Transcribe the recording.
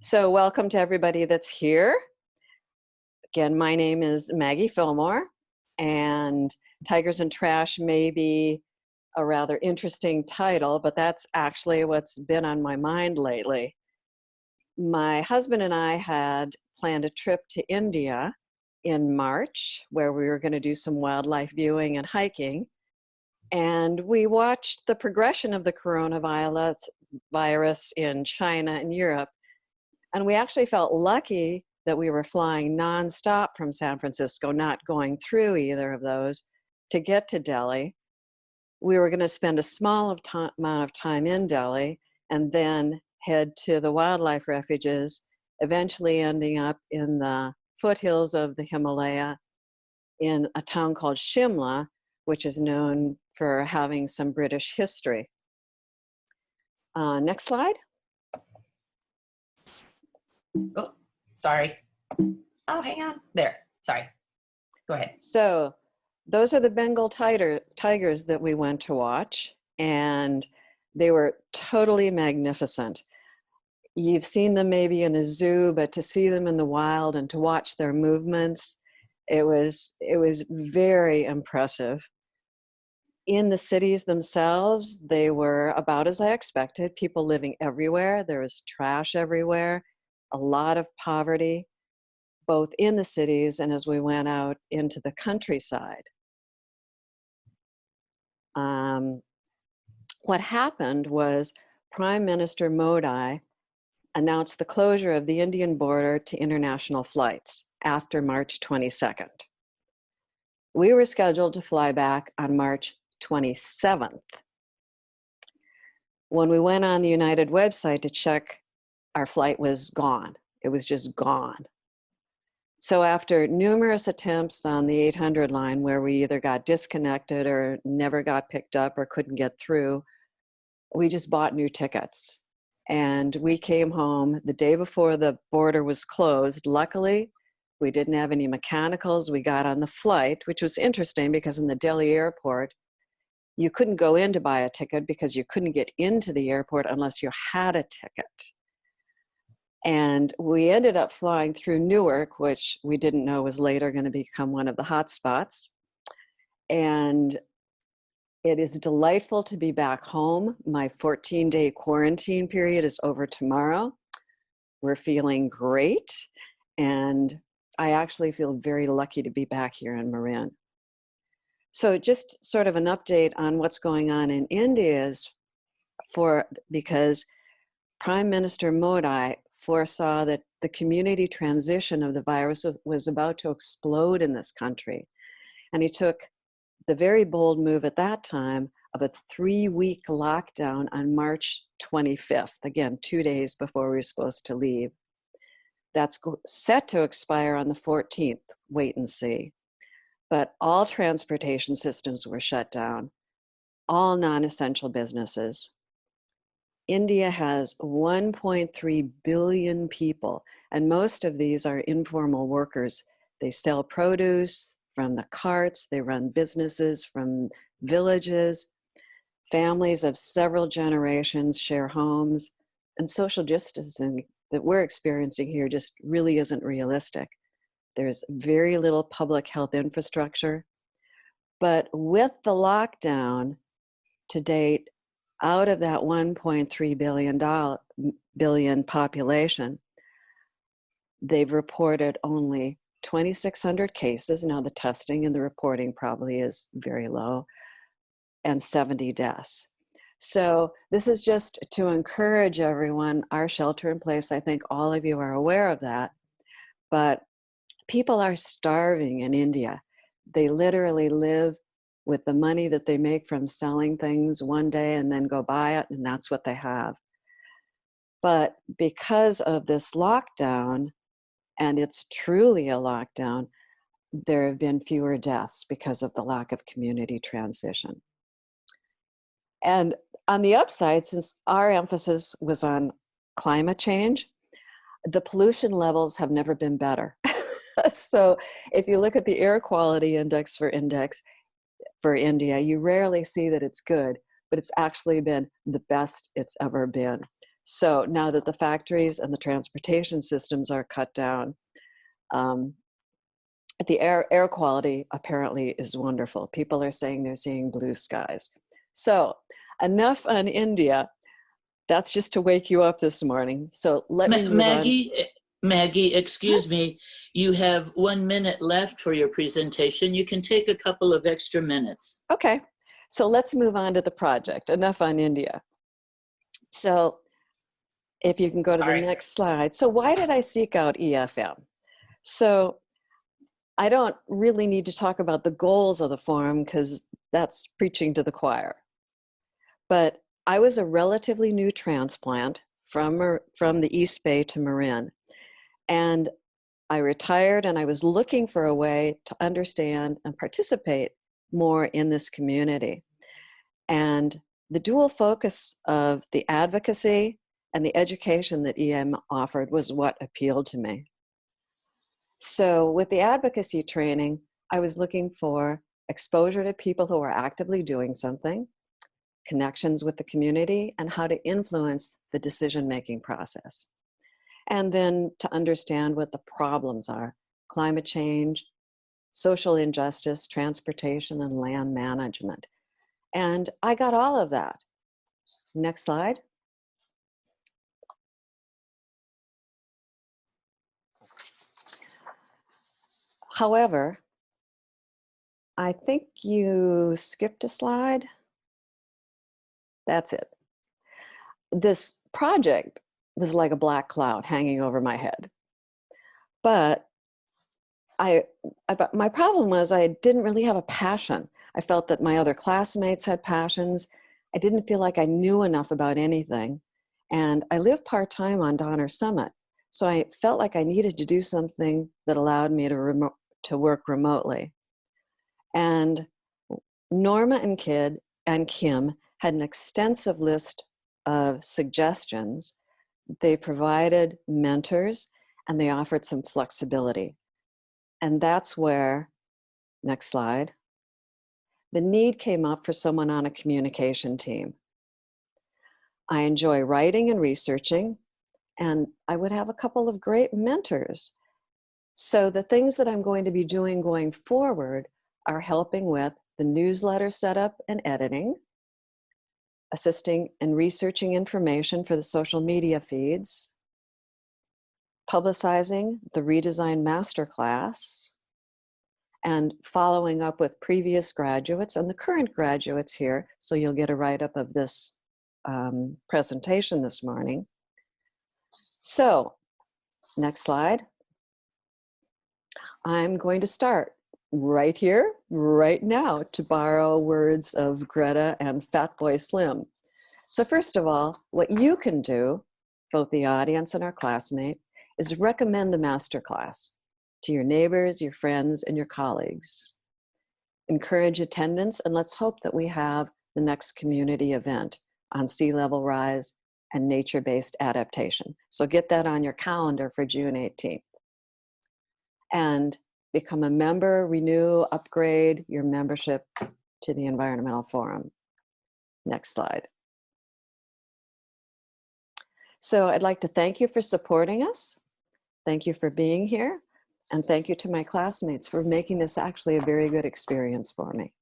So welcome to everybody that's here. Again, my name is Maggie Fillmore, and Tigers and Trash may be a rather interesting title, but that's actually what's been on my mind lately. My husband and I had planned a trip to India in March where we were going to do some wildlife viewing and hiking. And we watched the progression of the coronavirus in China and Europe. And we actually felt lucky that we were flying nonstop from San Francisco, not going through either of those, to get to Delhi. We were going to spend a small amount of time in Delhi and then head to the wildlife refuges, eventually ending up in the foothills of the Himalaya in a town called Shimla, which is known for having some British history. Next slide. Oh, sorry. Oh, hang on. There. Sorry. Go ahead. So those are the Bengal tigers that we went to watch, and they were totally magnificent. You've seen them maybe in a zoo, but to see them in the wild and to watch their movements, it was very impressive. In the cities themselves, they were about as I expected, people living everywhere. There was trash everywhere, a lot of poverty, both in the cities and as we went out into the countryside. What happened was Prime Minister Modi announced the closure of the Indian border to international flights after March 22nd. We were scheduled to fly back on March 27th. When we went on the United website to check, our flight was gone. It was just gone. So after numerous attempts on the 800 line where we either got disconnected or never got picked up or couldn't get through, we just bought new tickets. And we came home the day before the border was closed. Luckily, we didn't have any mechanicals. We got on the flight, which was interesting because in the Delhi airport, you couldn't go in to buy a ticket because you couldn't get into the airport unless you had a ticket. And we ended up flying through Newark, which we didn't know was later going to become one of the hot spots. And it is delightful to be back home. My 14-day quarantine period is over tomorrow. We're feeling great. And I actually feel very lucky to be back here in Marin. So just sort of an update on what's going on in India is because Prime Minister Modi foresaw that the community transition of the virus was about to explode in this country. And he took the very bold move at that time of a 3-week lockdown on March 25th, again, 2 days before we were supposed to leave. That's set to expire on the 14th, wait and see. But all transportation systems were shut down, all non-essential businesses. India has 1.3 billion people, and most of these are informal workers. They sell produce from the carts, they run businesses from villages. Families of several generations share homes, and social distancing that we're experiencing here just really isn't realistic. There's very little public health infrastructure. But with the lockdown to date, out of that 1.3 billion population, they've reported only 2,600 cases. Now the testing and the reporting probably is very low, and 70 deaths. So this is just to encourage everyone. Our shelter in place, I think all of you are aware of that, but people are starving in India. They literally live with the money that they make from selling things one day and then go buy it, and that's what they have. But because of this lockdown, and it's truly a lockdown, there have been fewer deaths because of the lack of community transition. And on the upside, since our emphasis was on climate change, the pollution levels have never been better. So if you look at the air quality index for India, you rarely see that it's good, but it's actually been the best it's ever been. So now that the factories and the transportation systems are cut down, the air quality apparently is wonderful. People are saying they're seeing blue skies. So enough on India. That's just to wake you up this morning. So let me move Maggie, on. Maggie, excuse me. You have 1 minute left for your presentation. You can take a couple of extra minutes. Okay, so let's move on to the project. Enough on India. So if you can go to the next slide. So why did I seek out EFM? So I don't really need to talk about the goals of the forum because that's preaching to the choir. But I was a relatively new transplant from the East Bay to Marin. And I retired and I was looking for a way to understand and participate more in this community. And the dual focus of the advocacy and the education that EM offered was what appealed to me. So with the advocacy training, I was looking for exposure to people who are actively doing something, connections with the community, and how to influence the decision-making process. And then to understand what the problems are: climate change, social injustice, transportation, and land management. And I got all of that. Next slide. However, I think you skipped a slide. That's it. This project was like a black cloud hanging over my head. But my problem was I didn't really have a passion. I felt that my other classmates had passions. I didn't feel like I knew enough about anything. And I live part-time on Donner Summit. So I felt like I needed to do something that allowed me to work remotely. And Norma and Kim had an extensive list of suggestions. They provided mentors and they offered some flexibility. And that's where, next slide, the need came up for someone on a communication team. I enjoy writing and researching, and I would have a couple of great mentors. So the things that I'm going to be doing going forward are helping with the newsletter setup and editing, assisting in researching information for the social media feeds, publicizing the redesigned masterclass, and following up with previous graduates and the current graduates here, so you'll get a write-up of this presentation this morning. So, next slide. I'm going to start right here, right now, to borrow words of Greta and Fatboy Slim. So first of all, what you can do, both the audience and our classmate, is recommend the masterclass to your neighbors, your friends, and your colleagues. Encourage attendance, and let's hope that we have the next community event on sea level rise and nature-based adaptation. So get that on your calendar for June 18th. And become a member, renew, upgrade your membership to the Environmental Forum. Next slide. So I'd like to thank you for supporting us. Thank you for being here. And thank you to my classmates for making this actually a very good experience for me.